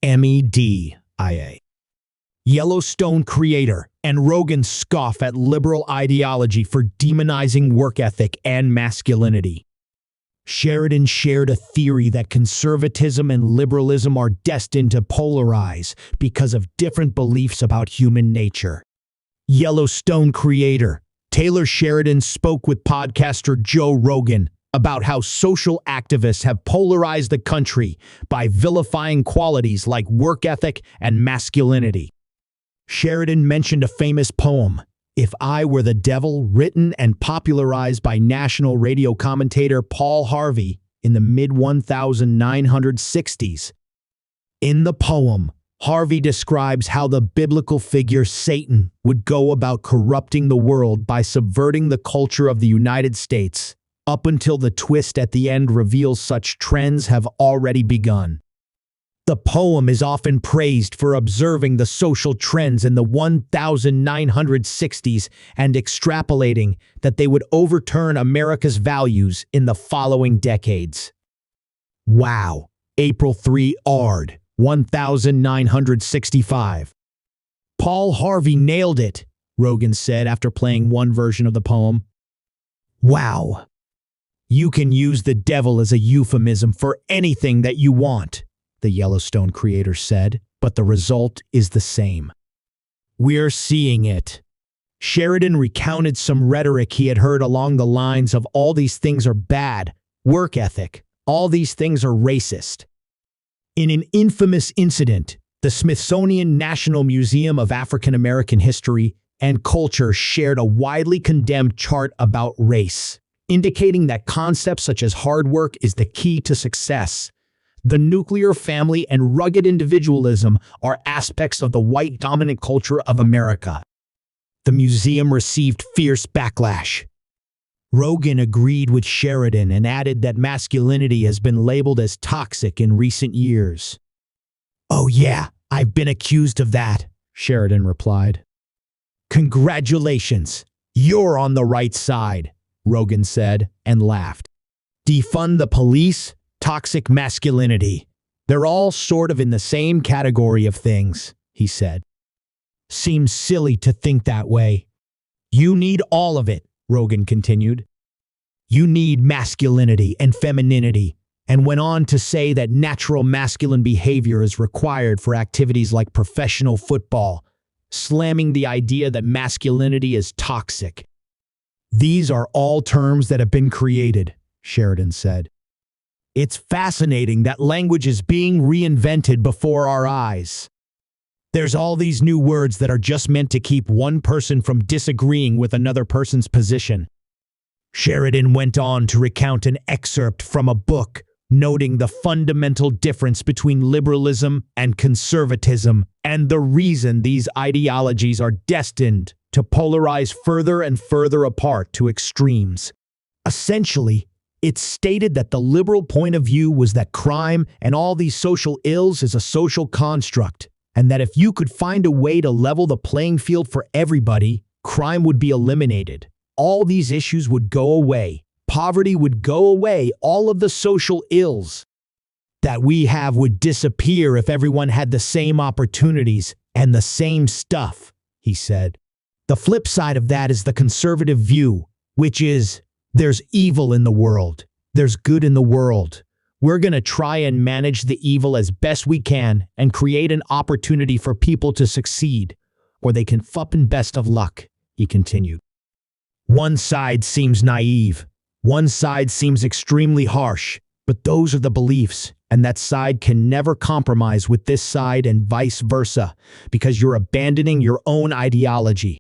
MEDIA. Yellowstone creator and Rogan scoff at liberal ideology for demonizing work ethic and masculinity. Sheridan shared a theory that conservatism and liberalism are destined to polarize because of different beliefs about human nature. Yellowstone creator Taylor Sheridan spoke with podcaster Joe Rogan about how social activists have polarized the country by vilifying qualities like work ethic and masculinity. Sheridan mentioned a famous poem, "If I Were the Devil," written and popularized by national radio commentator Paul Harvey in the mid-1960s. In the poem, Harvey describes how the biblical figure Satan would go about corrupting the world by subverting the culture of the United States, up until the twist at the end reveals such trends have already begun. The poem is often praised for observing the social trends in the 1960s and extrapolating that they would overturn America's values in the following decades. Wow. April 3 Ard, 1965. Paul Harvey nailed it, Rogan said after playing one version of the poem. Wow. You can use the devil as a euphemism for anything that you want, the Yellowstone creator said, but the result is the same. We're seeing it. Sheridan recounted some rhetoric he had heard along the lines of all these things are bad, work ethic, all these things are racist. In an infamous incident, the Smithsonian National Museum of African American History and Culture shared a widely condemned chart about race, indicating that concepts such as hard work is the key to success. The nuclear family and rugged individualism are aspects of the white dominant culture of America. The museum received fierce backlash. Rogan agreed with Sheridan and added that masculinity has been labeled as toxic in recent years. "Oh yeah, I've been accused of that," Sheridan replied. "Congratulations, you're on the right side," Rogan said and laughed. "Defund the police? Toxic masculinity. They're all sort of in the same category of things," he said. "Seems silly to think that way." "You need all of it," Rogan continued. "You need masculinity and femininity," and went on to say that natural masculine behavior is required for activities like professional football, slamming the idea that masculinity is toxic. "These are all terms that have been created," Sheridan said. "It's fascinating that language is being reinvented before our eyes. There's all these new words that are just meant to keep one person from disagreeing with another person's position." Sheridan went on to recount an excerpt from a book, noting the fundamental difference between liberalism and conservatism and the reason these ideologies are destined to polarize further and further apart to extremes. Essentially, it stated that the liberal point of view was that crime and all these social ills is a social construct, and that if you could find a way to level the playing field for everybody, crime would be eliminated. All these issues would go away. Poverty would go away. All of the social ills that we have would disappear if everyone had the same opportunities and the same stuff, he said. The flip side of that is the conservative view, which is, there's evil in the world. There's good in the world. We're going to try and manage the evil as best we can and create an opportunity for people to succeed, or they can fucking best of luck, he continued. One side seems naive. One side seems extremely harsh, but those are the beliefs, and that side can never compromise with this side and vice versa, because you're abandoning your own ideology.